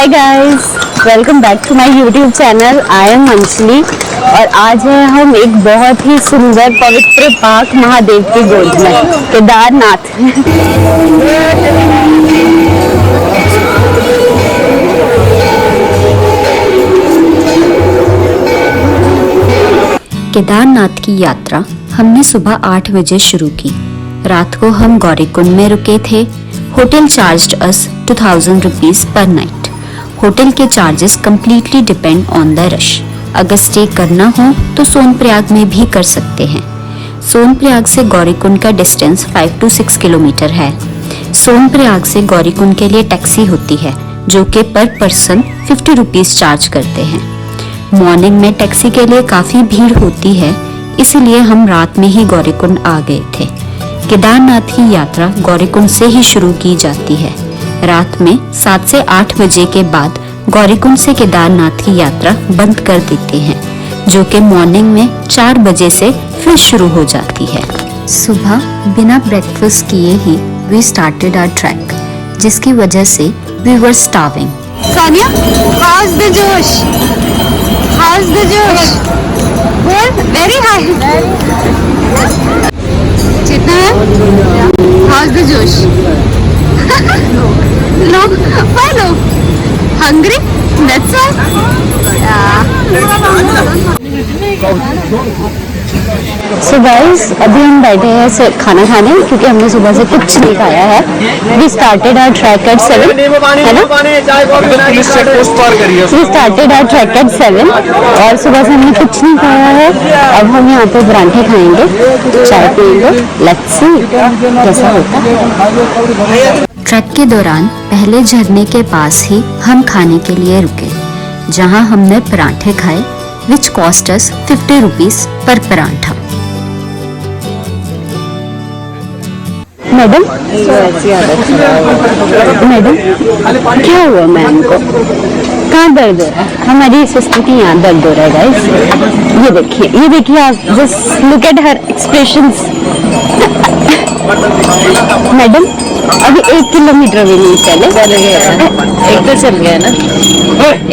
Hi guys, welcome back to my YouTube channel. I am Anjali और आज है हम एक बहुत ही सुंदर पवित्र पाक महादेव की गोद में, केदारनाथ। केदारनाथ की यात्रा हमने सुबह 8 बजे शुरू की। रात को हम गौरीकुंड में रुके थे। होटल चार्ज्ड अस 2000 रुपीज पर नाइट। होटल के charges completely depend on the rush. अगर स्टे करना हो तो सोनप्रयाग में भी कर सकते हैं। सोनप्रयाग से गौरीकुंड का डिस्टेंस 5 to 6 किलोमीटर है। सोनप्रयाग से गौरीकुंड के लिए टैक्सी होती है जो कि पर पर्सन 50 रुपीज चार्ज करते हैं। मॉर्निंग में टैक्सी के लिए काफी भीड़ होती है, इसलिए हम रात में ही गौरीकुंड आ गए थे। केदारनाथ की यात्रा गौरीकुंड से ही शुरू की जाती है। रात में 7 से 8 बजे के बाद गौरीकुंड से केदारनाथ की यात्रा बंद कर देते हैं, जो कि मॉर्निंग में 4 बजे से फिर शुरू हो जाती है। सुबह बिना ब्रेकफास्ट किए ही वी स्टार्टेड आवर ट्रैक, जिसकी वजह से we were starving. Sonia, how's the जोश? How's the जोश? Good, very high. कितना है? How's the जोश? No, why no? Hungry? That's why. So guys, अभी हम बैठे हैं खाना खाने, क्योंकि हमने सुबह से कुछ नहीं खाया है। We started our trek at 7, है ना? We started our trek at 7 और सुबह से हमने कुछ नहीं खाया है। अब हम यहाँ पे परांठे खाएंगे, चाय पिएंगे। Let's see कैसा होता है। ट्रैक के दौरान पहले झरने के पास ही हम खाने के लिए रुके, जहाँ हमने परांठे खाए, which cost us 50 rupees per paratha. Madam, madam क्या हुआ मैम को? कहाँ दर्द हो रहा है? हमारी सिस्टर की यहाँ दर्द हो रहा है गाइस। ये देखिए आप, just look at her expressions. Madam अभी 1 किलोमीटर भी नहीं चले। चल गए ना, एक तो चल गया ना,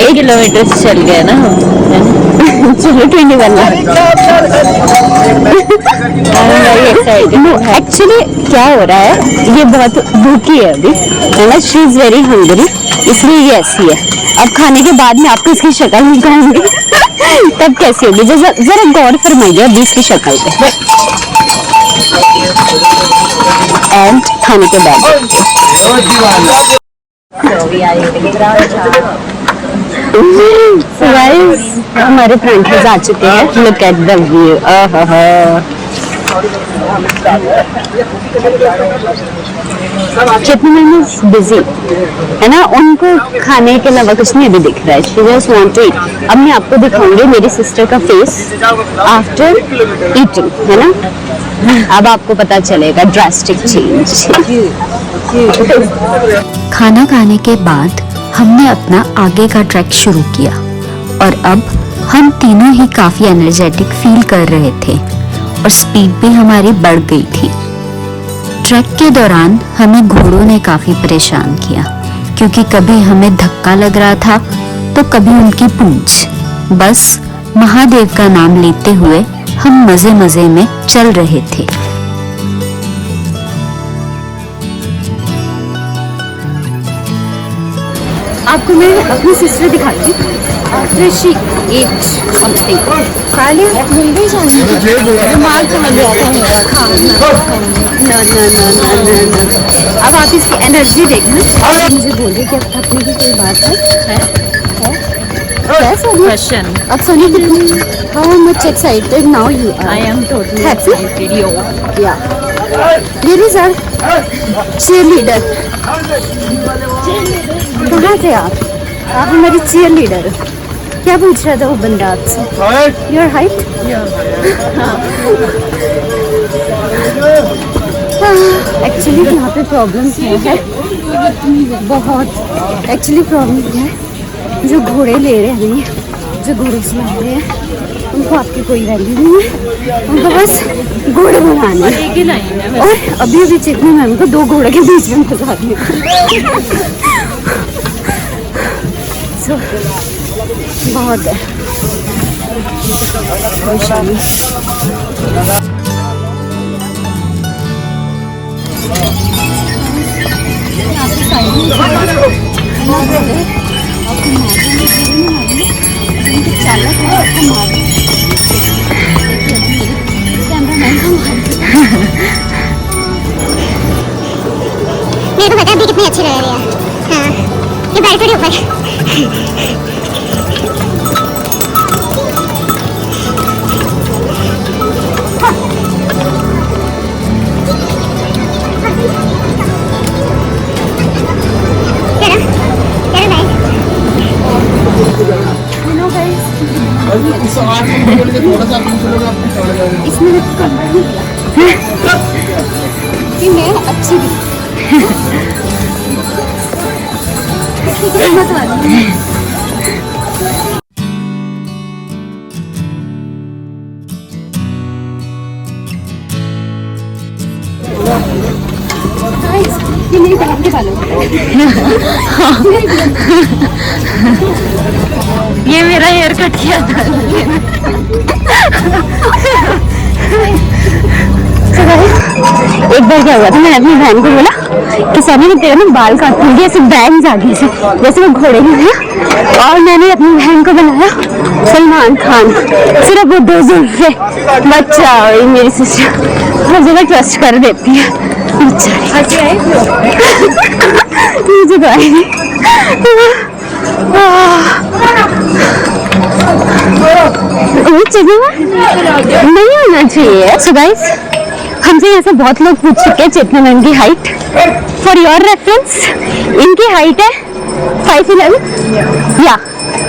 1 किलोमीटर से चल गया ना। चलो 21 एक्चुअली क्या हो रहा है, ये बहुत भूखी है अभी, शी इज वेरी हंग्री, इसलिए ये ऐसी है। अब खाने के बाद में आपको इसकी शक्ल नहीं दिखाऊंगी तब कैसी होगी, जरा गौर फरमाइए अभी इसकी शक्ल पे। एंड खाने के बाद हमारे फ्रेंड्स आ चुके हैं। Look at the view. कितने मेंबर्स बिजी है ना, उनको खाने के अलावा कुछ नहीं अभी दिख रहा है। She just want to eat. अब मैं आपको दिखाऊंगी मेरी सिस्टर का फेस आफ्टर ईटिंग, है ना। अब आपको पता चलेगा ड्रास्टिक चेंज। खाना खाने के बाद हमने अपना आगे का ट्रैक शुरू किया और अब हम तीनों ही काफी एनर्जेटिक फील कर रहे थे और स्पीड भी हमारी बढ़ गई थी। ट्रैक के दौरान हमें घोड़ों ने काफी परेशान किया, क्योंकि कभी हमें धक्का लग रहा था तो कभी उनकी पूंछ। बस महादेव का नाम लेते हुए हम मजे मजे में चल रहे थे। आपको मैं अपनी सिस्टर दिखाती हूँ। ऋषि एज समथिंग पहले मिल गई दिमाग को लग गया था मेरा खाना। अब आप इसकी एनर्जी देखना। मुझे बोलिए कि अपनी की कोई बात है? Question. अब सोनी कितनी, how much excited now you are? I am totally happy. Yeah. Ladies are cheerleader. कहाँ थे आप? आप हमारी cheerleader। क्या पूछ रहा था वो बंदा आपसे? Your height? एक्चुअली यहाँ पे प्रॉब्लम है बहुत। एक्चुअली प्रॉब्लम है, जो घोड़े ले रहे हैं, जो घोड़े चला रहे हैं, उनको आपकी कोई वैल्यू नहीं है, उनको बस घोड़े बनाने हैं। और अभी चेतनी मैम को 2 घोड़े के बीच में फंसा दिया। 250 बहुत है। मेरे को पता है कितनी अच्छी लग रही है। हाँ, ये बैठ थोड़ी ऊपर। इसमें कि मैं अच्छी भी मत वाली। ये मेरी बहन के बालों ये मेरा हेयर कट किया था। एक बार क्या हुआ था, मैंने अपनी बहन को बोला कि सनी तेरे ना बाल काट दिए, ऐसे बैंग्स आ गए से जैसे वो घोड़े की है। और मैंने अपनी बहन को बनाया सलमान खान, सिर्फ वो 2 जुल्फे। बच्चा और मेरी सिस्टर हर जगह ट्रस्ट कर देती है। मुझे तो आई नहीं होना चाहिए। सो गाइस, हमसे ऐसे बहुत लोग पूछ चुके हैं चेतना मैम की हाइट। फॉर योर रेफरेंस, इनकी हाइट है 5'11" या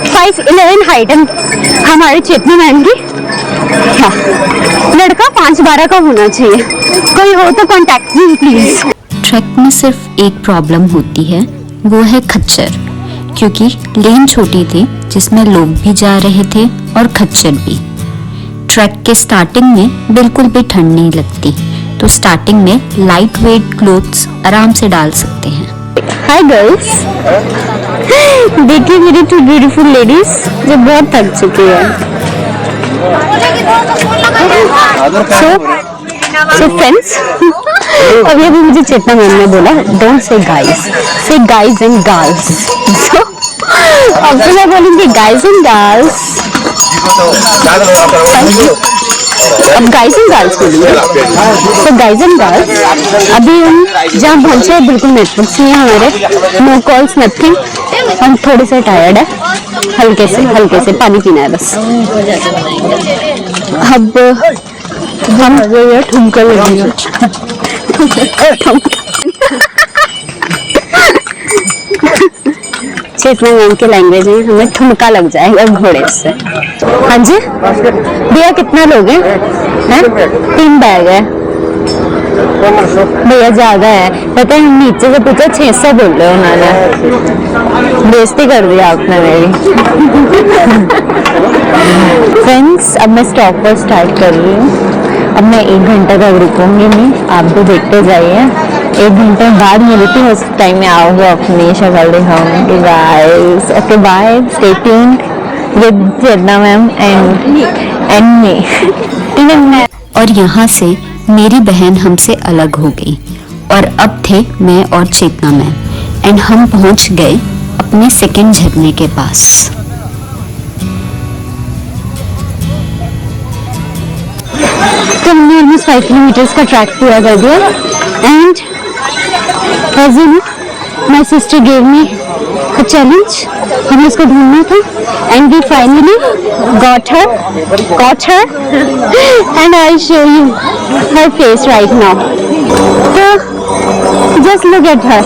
5'11" हाइट है हमारे चेतना मैम की। हाँ, लड़का 5'12" का होना चाहिए। कोई हो तो कॉन्टेक्ट मी प्लीज। ट्रैक में सिर्फ एक प्रॉब्लम होती है, वो है खच्चर, क्योंकि लेन छोटी थी जिसमें लोग भी जा रहे थे और खच्चर भी। ट्रैक के स्टार्टिंग में बिल्कुल भी ठंड नहीं लगती, तो स्टार्टिंग में लाइट वेट क्लोथ्स आराम से डाल सकते हैं। हाय गर्ल्स, देखिए मेरी 2 ब्यूटीफुल लेडीज जो बहुत थक चुकी है। So friends, अभी अभी मुझे चेतना मैम ने बोला डोंट से गाइस, से गाइस एंड गर्ल्स। So अब तो मैं बोलूँगी गाइस एंड गर्ल्स। अब गाइस एंड गर्ल्स बोलूँगी। तो गाइस एंड गर्ल्स, अभी हम जहाँ पहुँचे हैं बिल्कुल नेटवर्क नहीं है हमारे, नो कॉल्स नथिंग। हम थोड़े से टायर्ड है, हल्के से पानी पीना है बस। अब हम ठुमका लगेगा। चेतना मैम के लैंग्वेज में हमें ठुमका लग जाएगा घोड़े से। हाँ जी भैया, कितना लोग हैं? 3 बैग है भैया, ज्यादा है। पता है हम नीचे से पूछा 600 बोल रहे हो, उन्होंने बेइज्जती कर दिया आपने मेरी। फ्रेंड्स, अब मैं स्टॉप पर स्टार्ट कर रही हूँ। अब मैं 1 घंटा तक रुकूंगी नहीं, आप भी देखते जाइए। 1 घंटे बाद मिलती हूँ, उस टाइम में आओगे अपनी शक्ल दिखाऊंगी guys. Okay bye, stay tuned with Chetna ma'am and me. और यहाँ से मेरी बहन हमसे अलग हो गई और अब थे मैं और चेतना मैम, एंड हम पहुँच गए अपने सेकंड झरने के पास। तो हमने ऑलमोस्ट 5 किलोमीटर्स का ट्रैक पूरा कर दिया and as you know my sister gave me a challenge. हमें उसको ढूंढना था and we finally got her and I show you her face right now. तो just look at her,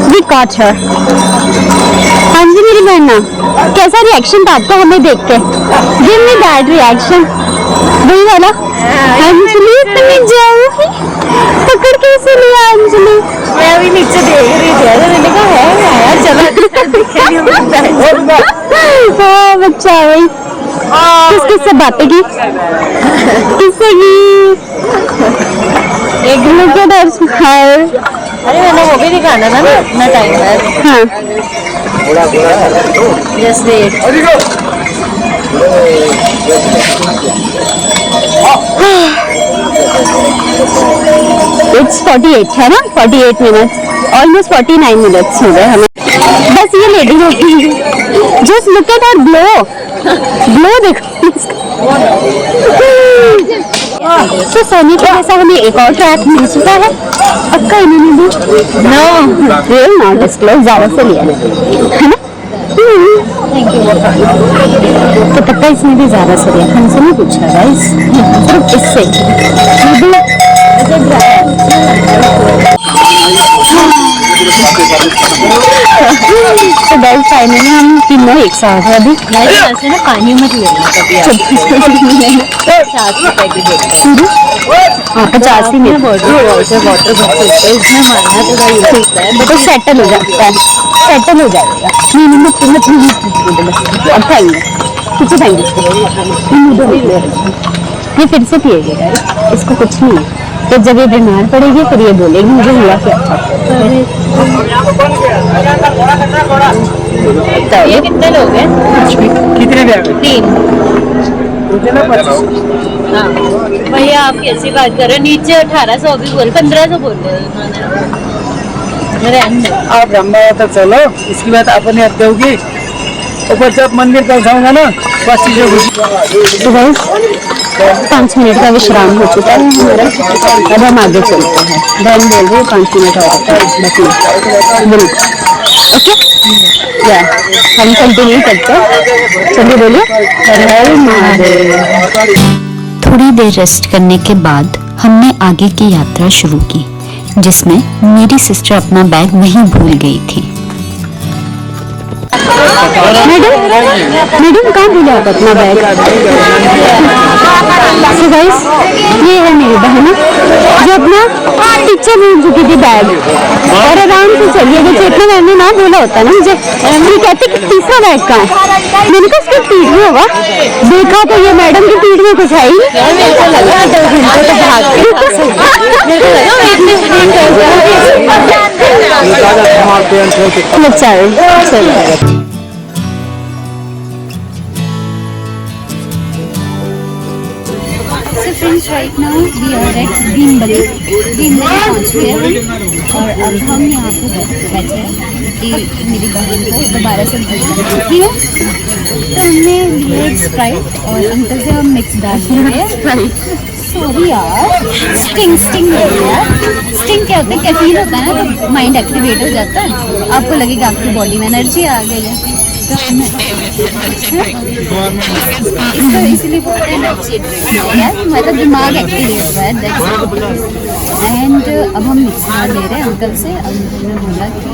we got her. हाँ जी मेरी बहना, कैसा रिएक्शन था आपका हमें देख के? गिव मी दैट रिएक्शन, वही वाला। अंजलि तुम्हें जाओगी पकड़ कैसे लिया अंजलि? मैं अभी नीचे देख रही थी, मैंने कहा है यार चलो हाँ बच्चा भाई। किससे बातें की? किससे की? एक लोग के डर। अरे मैंने वो भी दिखाना ना अपना टाइम है। हाँ Just wait. It's 48 है ना, 48 minutes, almost 49 minutes हो गए हमें। बस ये लेडी होगी। Just look at her glow देखो। तो सोनी के जैसा हमें एक और ट्रैक मिल चुका है। पक्का इन्होंने भी नो विल नॉट डिस्क्लोज ज़्यादा से लिया है ना। तो पक्का इसने भी ज़्यादा से लिया, हमसे नहीं पूछा गाइस, सिर्फ इससे। तो गाइस फाइनली हम तीनों एक साथ हैं अभी। ऐसे ना पानी मत लेना कभी आप। 50 रुपए की बोतल। हाँ 50 ही में वाटर इसमें मारना तो भाई होता है। तो सेटल हो जाता है, सेटल हो जाएगा। अब खाइए पीछे खाएंगे ये फिर से पिएगा, इसको कुछ नहीं है। तो जब ये बीमार पड़ेगी फिर ये बोलेगी मुझे हुआ क्या। ये कितने लोग हैं? कितने में 3। हाँ भैया आप कैसी बात कर रहे हो? नीचे 1800 अभी बोल 1500 बोल रहे उन्होंने। आप ब्रह्मा तक चलो, इसके बाद अपने हत्या होगी। ऊपर जब मंदिर पहुंचाऊंगा ना बस चीजें तो गाइस 5 मिनट का विश्राम हो चुका है हमारा। अब हम आगे चलते हैं। बहन बोल रही है 5 मिनट और बिल्कुल ओके या हम कंटिन्यू करते हैं। चलिए बोलिए हर हर महादेव। थोड़ी देर रेस्ट करने के बाद हमने आगे की यात्रा शुरू की, जिसमें मेरी सिस्टर अपना बैग वहीं भूल गई थी। मैडम कहाँ भूले आप अपना बैग? So guys, ये है मेरी बहन जो अपना पीछे भूल चुकी थी बैग, और आराम से चलिए अगर चेतना मैम ने ना बोला होता ना मुझे, ये कहते कि तीसरा बैग कहाँ है। मैंने कहा उसकी पीठ में होगा, देखा तो ये मैडम की पीठ में कुछ है ही। मेरे को लगा 2 घंटे तो भाग चल So friends, right now we are at Bhimbali पहुँच गए हैं और अब हम यहाँ पे बैठे हैं कि मेरी बहन को दोबारा से भूख लगी है। तो हमने लिए स्प्राइट और अंकल से हम मिक्स डाल दिए। सॉरी यार, स्टिंग स्टिंग क्या होता है? कैफीन होता है ना, तो माइंड एक्टिवेट हो जाता है, आपको लगेगा आपकी बॉडी में एनर्जी आ गई है। तो इसको इसीलिए बोलते हैं एनर्जी ड्रिंक, मतलब दिमाग एक्टिवेट हुआ है। एंड अब हम मिक्सर ले रहे हैं अंकल से। अंकल ने बोला कि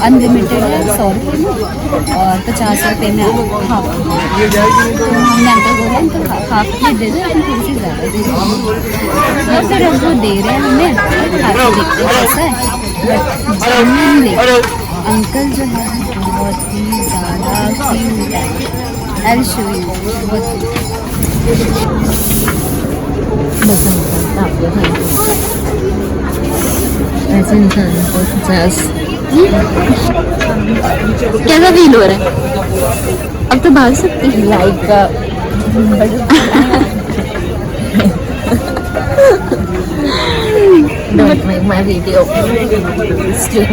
अनलिमिटेड है 100 रुपये में और 50 रुपये में हाफ। तो हमने अंकल बोला अंकल हाफ प्लेट दे दो, लेकिन थोड़ी सी ज़्यादा दे दो। और फिर अब वो दे रहे हैं हमें, खा के देखते हैं कैसा है। बट जेन्युइनली अंकल जो है बहुत ही ज़्यादा क्यूट है। आई विल शो यू, बहुत ऐसे इंसान को 50 कैसा फील हो रहा है? अब तो भाग सकती है like don't make my video still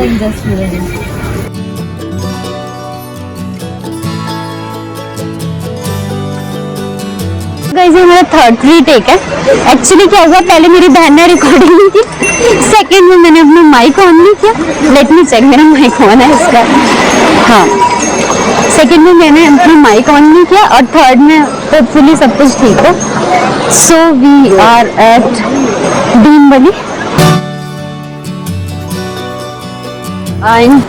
and just feeling. Guys ये मेरा 3rd रीटेक है। एक्चुअली क्या हुआ, पहले मेरी बहन ने रिकॉर्डिंग नहीं की, सेकंड में मैंने अपना माइक ऑन नहीं किया। लेट मी चेक मेरा माइक ऑन है इसका। हाँ सेकंड में मैंने अपना माइक ऑन नहीं किया और थर्ड में होपफुली सब कुछ ठीक हो। So we are at Bhimbali and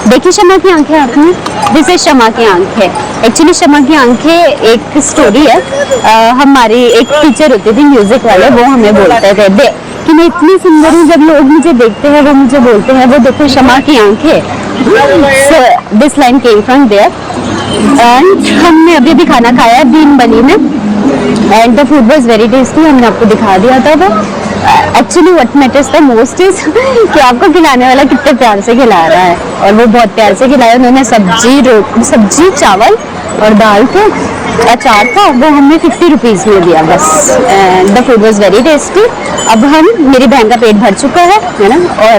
देखिए शमा की आंखें आपने, दिस इज शमा की आंखें। एक्चुअली शमा की आंखें एक स्टोरी है। हमारी एक टीचर होती थी म्यूजिक वाले, वो हमें बोलते थे कि मैं इतनी सुंदर हूँ, जब लोग मुझे देखते हैं वो मुझे बोलते हैं वो देखो शमा की आंखें। So this line came from there and हमने अभी भी खाना खाया है भीमबली में and the food was very tasty. हमने आपको दिखा दिया था वो। Actually what matters the most is कि आपको खिलाने वाला कितने प्यार से खिला रहा है, और वो बहुत प्यार से खिलाया। उन्होंने सब्जी चावल और दाल थे, अचार था, वो हमने 50 रुपीज़ में दिया बस। And the food was very tasty. अब मेरी बहन का पेट भर चुका है ना, और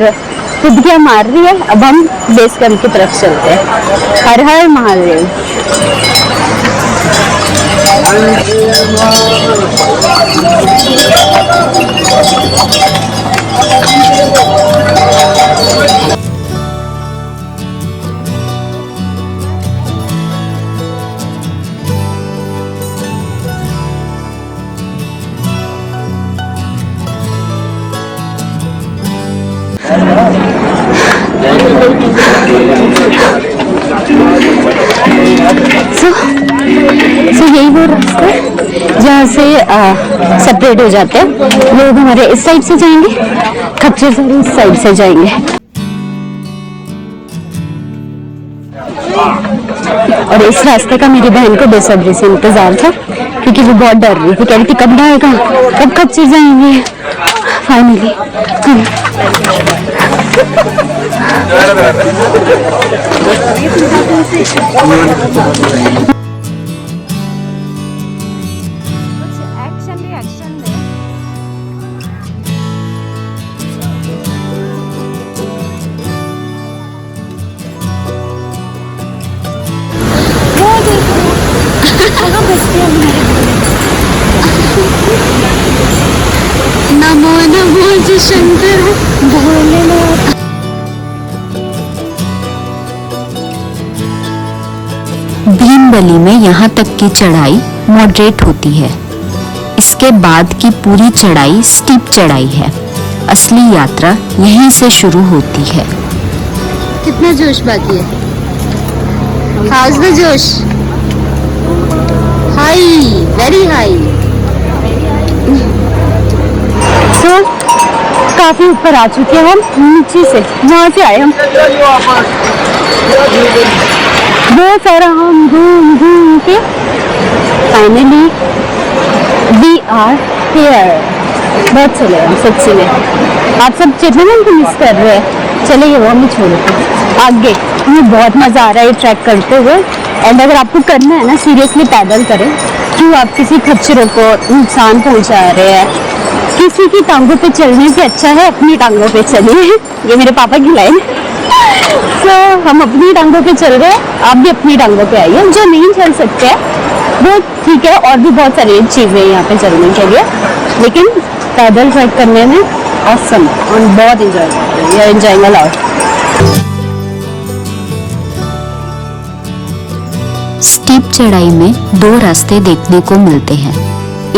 खुद क्या मार रही है। अब हम बेस कैंप की तरफ चलते हैं। हर हर महादेव। So यही वो रास्ता है जहाँ से सेपरेट हो जाते हैं। लोग हमारे इस साइड से जाएंगे, खच्चर सारे इस साइड से जाएंगे। और इस रास्ते का मेरी बहन को बेसब्री से इंतजार था, क्योंकि वो बहुत डर रही थी। कह रही थी कब आएगा, कब खच्चर जाएंगे। फाइनली नमो नमो जी शंकर भोलेनाथ। भीमबली में यहाँ तक की चढ़ाई मॉडरेट होती है। इसके बाद की पूरी चढ़ाई स्टीप चढ़ाई है। असली यात्रा यहीं से शुरू होती है। कितना जोश बाकी है? हाउस द जोश? High, very high. तो काफी ऊपर आ चुके हैं हम, नीचे से वहां से आए हम। बहुत सारा हम घूम घूम के फाइनली वी आर हियर। बहुत चले हम सच्ची में। आप सब चेतन को मिस कर रहे हैं। चलिए वो हमें छोड़ आगे। हमें बहुत मजा आ रहा है ट्रैक करते हुए। एंड अगर आपको करना है ना, सीरियसली पैदल करें। क्यों आप किसी खच्चरों को नुकसान पहुंचा रहे हैं? किसी की टांगों पे चलने से अच्छा है अपनी टांगों पे चलिए। ये मेरे पापा की लाइन। तो हम अपनी टांगों पे चल रहे हैं, आप भी अपनी टांगों पे आइए। जो नहीं चल सकते हैं वो ठीक है, और भी बहुत सारी चीजें यहाँ पे चलने के लिए, लेकिन पैदल ट्रैक करने में ऑसम और बहुत इंजॉय करते हैं। Enjoying a lot. स्टीप चढ़ाई में दो रास्ते देखने को मिलते हैं।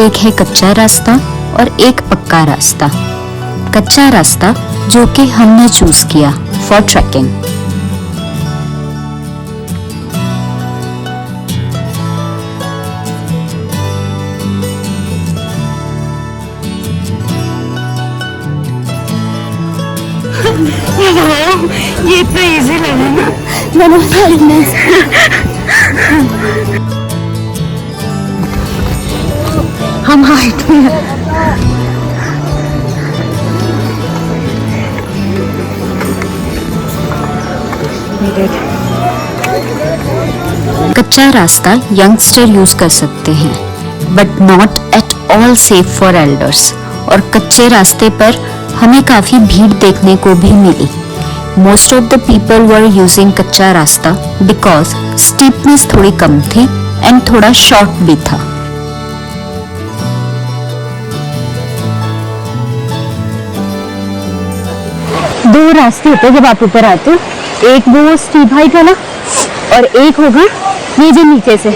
एक है कच्चा रास्ता और एक पक्का रास्ता। कच्चा रास्ता जो कि हमने चूज किया फॉर ट्रैकिंग। ये इतना इजी लगा ना। हम हाइट में हैं। कच्चा रास्ता यंगस्टर यूज कर सकते हैं, but not at all safe for elders. और कच्चे रास्ते पर हमें काफी भीड़ देखने को भी मिली। Most of the people were using कच्चा रास्ता बिकॉज स्टीपनेस थोड़ी कम थी एंड थोड़ा शॉर्ट भी था। दो रास्ते होते हैं जब आप ऊपर आते हो, एक वो स्टीप हाइट वाला और एक होगा ये जो नीचे से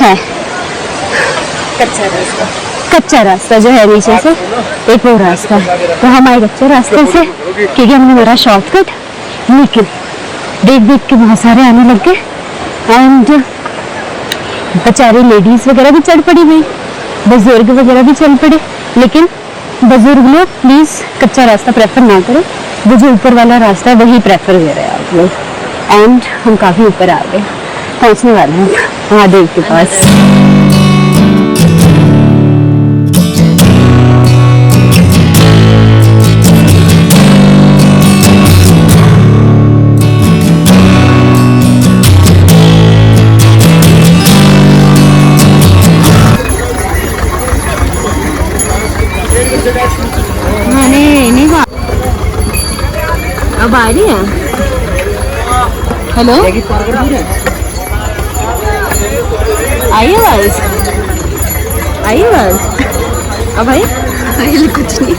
है कच्चा रास्ता जो है नीचे से, एक वो रास्ता। तो हम आए कच्चे रास्ते से क्योंकि हमने मेरा शॉर्टकट, लेकिन देख देख के बहुत सारे आने लग गए। एंड बेचारी लेडीज वगैरह भी चढ़ पड़ी भाई, बुजुर्ग वगैरह भी चल पड़े। लेकिन बुजुर्ग लोग प्लीज कच्चा रास्ता प्रेफर ना करें, वो जो ऊपर वाला रास्ता है वही प्रेफर कर रहे हैं आप लोग। एंड हम काफी ऊपर आ गए, पहुंचने वाले हैं महादेव के पास। मैंने नहीं कहा। अब आ रही है। हेलो, आई आवाज, आई आवाज। अब भाई कुछ नहीं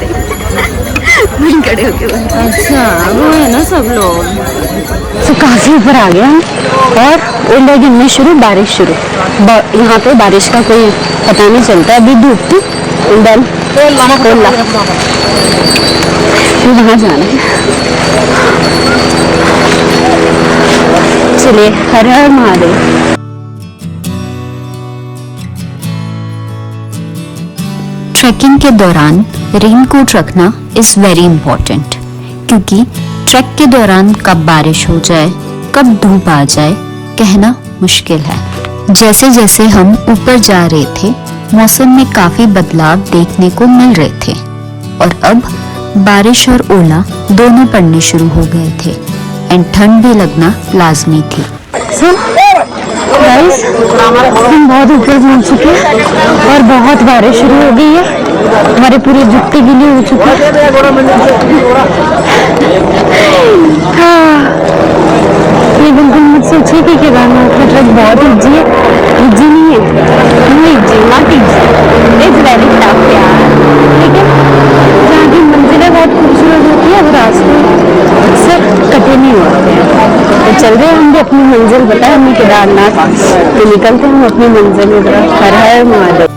वहीं खड़े होके। अच्छा, वो है ना सब लोग। तो काफी ऊपर आ गया और ओले गिरने शुरू, बारिश शुरू। यहाँ पे बारिश का कोई पता नहीं चलता, अभी धूप थी। देन ओला वहाँ जाना है। चलिए, हर हर महादेव। ट्रैकिंग के दौरान रेनकोट रखना इज वेरी इंपॉर्टेंट, क्योंकि ट्रैक के दौरान कब बारिश हो जाए, कब धूप आ जाए, कहना मुश्किल है। जैसे जैसे हम ऊपर जा रहे थे, मौसम में काफी बदलाव देखने को मिल रहे थे और अब बारिश और ओला दोनों पड़ने शुरू हो गए थे एंड ठंड भी लगना लाजमी थी। गाइस, हम बहुत ऊपर पहुंच चुके हैं और बहुत बारिश शुरू हो गई है। हमारे पूरे जूते गीले हो चुके हैं। ये बिल्कुल मत सोचिए कि केदारनाथ का ट्रैक बहुत इजी है। इजी नहीं है, not easy, it's very tough यार। लेकिन जहाँ की मंजिलें बहुत खूबसूरत होती है, वो रास्ते अक्सर कटे नहीं होते हैं। तो चल रहे हम भी अपनी मंजिल, पता है हमें केदारनाथ, तो निकलते हम अपनी मंजिल की तरफ। हर हर महादेव।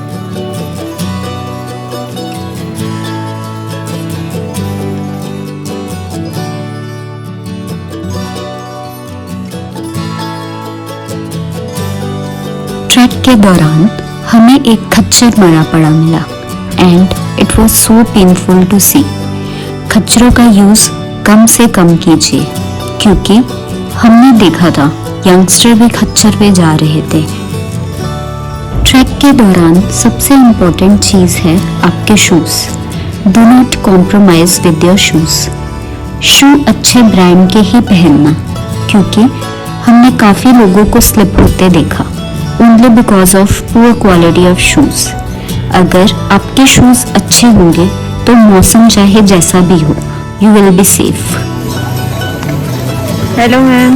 ट्रैक के दौरान हमें एक खच्चर मरा पड़ा मिला and it was so painful to see. खच्चरों का यूज कम से कम कीजिए, क्योंकि हमने देखा था यंगस्टर भी खच्चर पे जा रहे थे। ट्रैक के दौरान सबसे इम्पोर्टेंट चीज है आपके shoes. Do not compromise with your shoes. Shoe अच्छे ब्रांड के ही पहनना, क्योंकि हमने काफी लोगों को स्लिप होते देखा only because of poor quality of shoes। अगर आपके शूज अच्छे होंगे तो मौसम चाहे जैसा भी हो, you will be safe। Hello ma'am,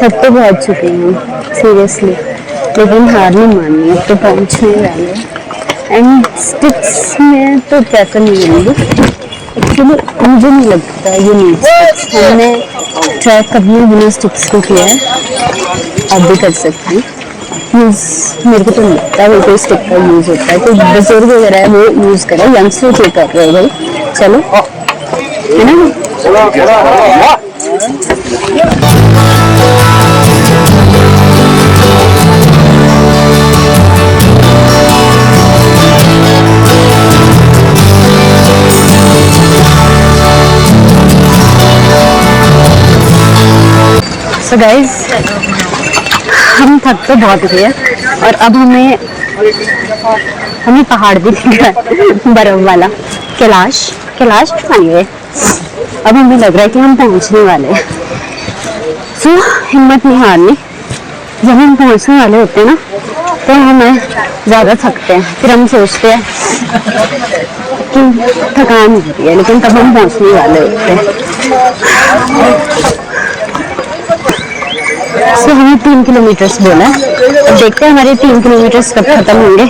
थक तो बहुत चुके हैं सीरियसली, लेकिन हार नहीं माननी, अब तो पहुंचने वाले हैं। एंड स्टिक्स में तो कैसे नहीं मिलेंगे, एक्चुअली मुझे नहीं लगता ये नीड स्टिक्स। हमने ट्राई कभी बिना स्टिक्स को किया है, आप भी कर सकते हैं यूज़। मेरे को तो नहीं लगता वो कोई स्टिक का यूज़ होता है, कोई बुजुर्ग वगैरह है वो यूज़ करे, यंगस्टर क्या कर रहे हो भाई, चलो है ना। So guys, हम थक तो बहुत गए और अब हमें पहाड़ भी दिख रहा है, बर्फ वाला कैलाश मानिए। अब हमें लग रहा है कि हम पहुंचने वाले हैं। सो हिम्मत नहीं हारनी। जब हम पहुंचने वाले होते हैं ना, तो हमें ज़्यादा थकते हैं, फिर हम सोचते हैं कि थकान होती है, लेकिन तब हम पहुंचने वाले होते हैं। सो हमें 3 किलोमीटर्स बोला है, अब देखते हैं हमारे 3 किलोमीटर्स कब खत्म होंगे।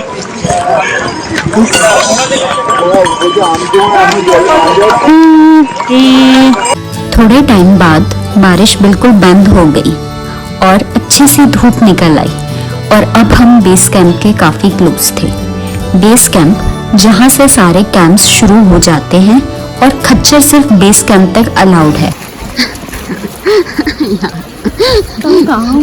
थोड़े टाइम बाद बारिश बिल्कुल बंद हो गई और अच्छी सी धूप निकल आई और अब हम बेस कैंप के काफी क्लोज थे। बेस कैंप जहाँ से सारे कैंप्स शुरू हो जाते हैं और खच्चर सिर्फ बेस कैंप तक अलाउड है। तुम कहाँ हो?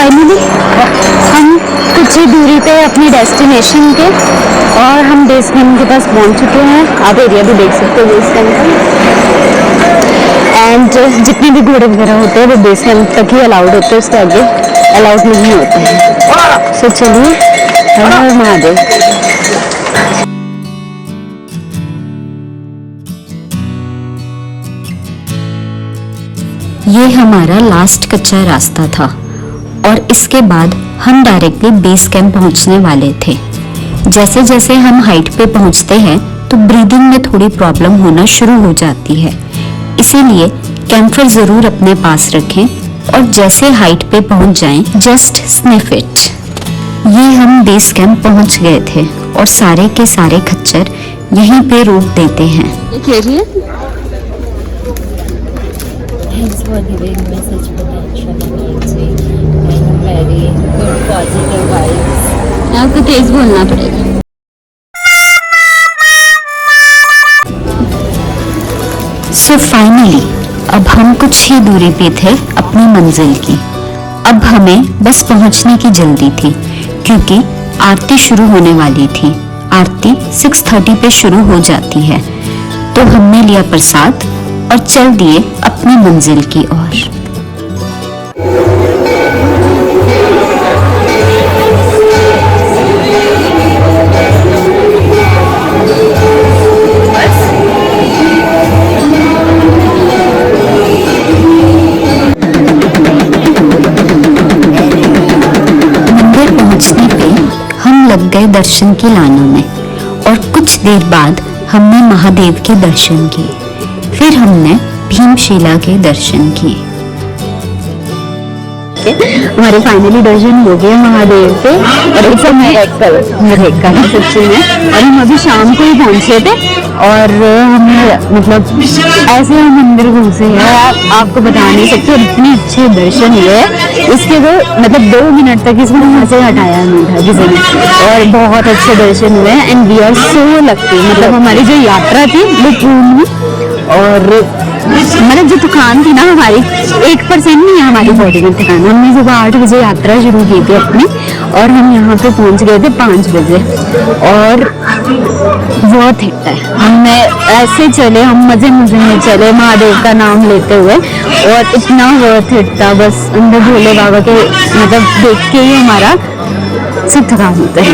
फाइनली हम कुछ ही दूरी पे अपनी डेस्टिनेशन के और हम बेस कैंप के पास पहुंच चुके हैं। आप एरिया भी देख सकते हो बेस कैंप का। एंड जितने भी घोड़े वगैरह होते हैं वो बेस कैंप तक ही अलाउड होते हैं, उसके आगे अलाउड नहीं होते हैं। सो चलिए, हर हर महादेव। ये हमारा लास्ट कच्चा रास्ता था और इसके बाद हम डायरेक्टली बेस कैंप पहुंचने वाले थे। जैसे जैसे हम हाइट पे पहुंचते हैं तो ब्रीदिंग में थोड़ी प्रॉब्लम होना शुरू हो जाती है, इसीलिए कैंपर जरूर अपने पास रखें और जैसे हाइट पे पहुंच जाएं जस्ट स्निफ इट। ये हम बेस कैंप पहुंच गए थे और सारे के सारे खच्चर यहीं पे रोक देते हैं। Thanks for giving me such potential energy and very good positive vibes. आपको तेज बोलना पड़ेगा। सो फाइनली अब हम कुछ ही दूरी पे थे अपनी मंजिल की। अब हमें बस पहुंचने की जल्दी थी क्योंकि आरती शुरू होने वाली थी। आरती 6:30 पे शुरू हो जाती है, तो हमने लिया प्रसाद और चल दिए अपनी मंजिल की ओर। मंदिर पहुंचने पे हम लग गए दर्शन की लाइनों में और कुछ देर बाद हमने महादेव के दर्शन किए। फिर हमने भीमशिला के दर्शन किए। हमारे फाइनली दर्शन हो गए महादेव के और एक मेरेकल सच्ची में। और हम अभी शाम को ही पहुंचे थे और हमें मतलब ऐसे हम मंदिर घुसे हैं, आपको बता नहीं सकते। और इतने अच्छे दर्शन हुए, इसके तो मतलब 2 मिनट तक इसको वहाँ से हटाया नहीं था किसी ने। और बहुत अच्छे दर्शन हुए and we are so lucky. मतलब हमारी जो यात्रा थी वो पूर्ण, और मतलब जो थकान थी ना हमारी 1% नहीं है हमारी बॉडी में थकान। हमने सुबह 8 बजे यात्रा शुरू की थी अपनी और हम यहाँ पे पहुँच गए थे 5 बजे। और बहुत हिट है, हमने ऐसे चले, हम मजे मजे में चले महादेव का नाम लेते हुए और इतना वर्थ हिट था। बस अंदर भोले बाबा के मतलब देख के ही हमारा सब थकान होता है।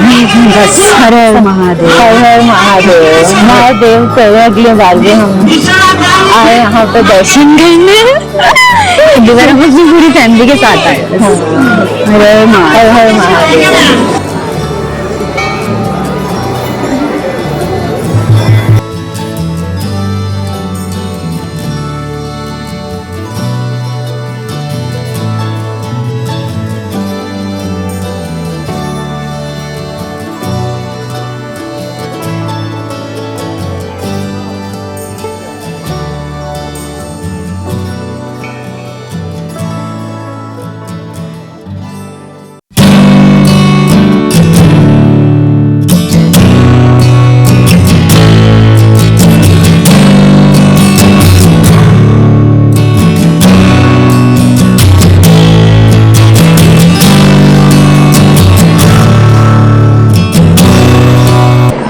बस हर हर महादेव, हर हर महादेव। महादेव करे अगले बार भी हम आए यहाँ पे दर्शन करने। दोबारा हम अपनी पूरी फैमिली के साथ आए। हर हर Mahadev.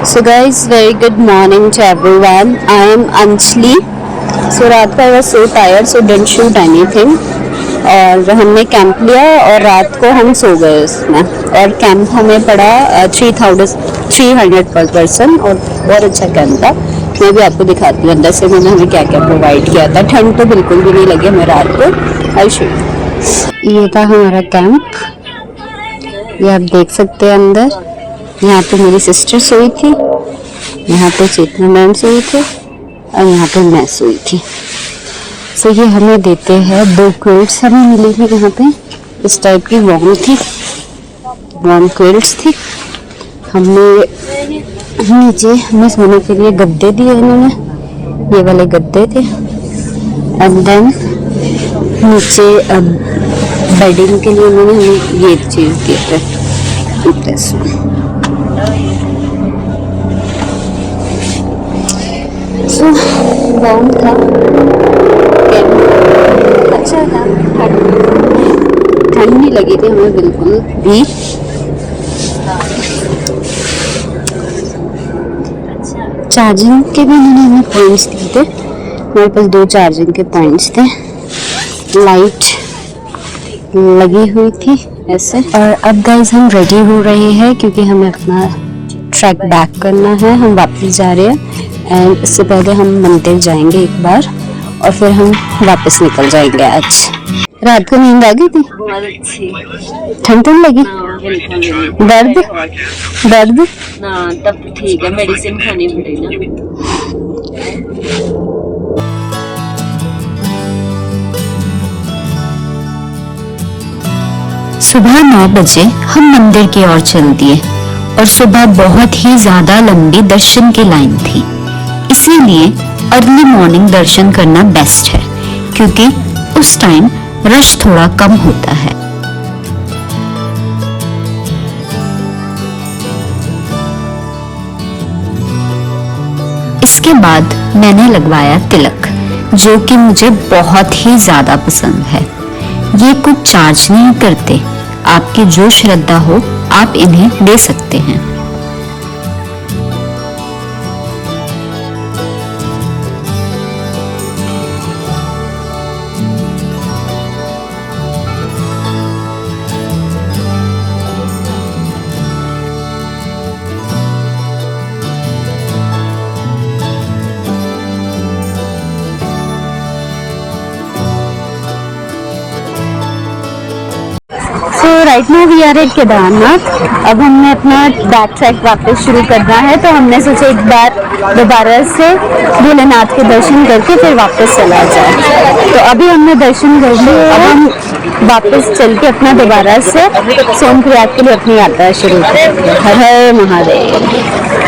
So guys, very good morning to everyone. I am Anjali. So रात को I was so tired, so didn't shoot anything. और हमने कैंप लिया और रात को हम सो गए उसमें। और कैंप हमें पड़ा 300 पर पर्सन और बहुत अच्छा कैंप था। मैं भी आपको दिखाती हूँ अंदर से मैंने हमें क्या क्या प्रोवाइड किया था। ठंड तो बिल्कुल भी नहीं लगी हमें रात को। I shoot. ये था हमारा कैंप, ये आप देख सकते हैं अंदर। यहाँ पे मेरी सिस्टर सोई थी, यहाँ पे चेतना मैम सोई थी और यहाँ पे मैं सोई थी। सो ये हमें देते हैं 2 क्विल्ट्स हमें मिली थी यहाँ पे। इस टाइप की वार्म क्विल्ट्स थी। हमने नीचे हमें सोने के लिए गद्दे दिए इन्होंने, ये वाले गद्दे थे। एंड देन नीचे बेडिंग के लिए उन्होंने हमें ये चीज़ दी थे। सो वार्म था, अच्छा था, ठंड नहीं लगी थी हमें बिल्कुल भी। चार्जिंग के भी उन्होंने हमें पॉइंट्स दिए थे, हमारे पास 2 चार्जिंग के पॉइंट्स थे। लाइट लगी हुई थी ऐसे। और अब गाइस हम रेडी हो रहे हैं क्योंकि हमें अपना ट्रैक बैक करना है, हम वापस जा रहे हैं। एंड इससे पहले हम मंदिर जाएंगे एक बार और फिर हम वापस निकल जाएंगे। आज रात को नींद आ गई थी? ठंड लगी? दर्द दर्द ना तब ठीक है, मेडिसिन खानी पड़ेगी। सुबह 9 बजे हम मंदिर की ओर चल दिए और सुबह बहुत ही ज्यादा लंबी दर्शन की लाइन थी, इसीलिए अर्ली मॉर्निंग दर्शन करना बेस्ट है क्योंकि उस टाइम रश थोड़ा कम होता है। इसके बाद मैंने लगवाया तिलक, जो कि मुझे बहुत ही ज्यादा पसंद है। ये कुछ चार्ज नहीं करते, आपकी जो श्रद्धा हो आप इन्हें दे सकते हैं। So right now we are at Kedarnath. अब हमने अपना बैक ट्रैक वापस शुरू करना है, तो हमने सोचा एक बार दोबारा से भोलेनाथ के दर्शन करके फिर वापस चला जाए। तो अभी हमने दर्शन कर लिए, अब हम वापस चल के अपना दोबारा से सोनप्रयाग के लिए अपनी यात्रा शुरू करेंगे। हर हर महादेव।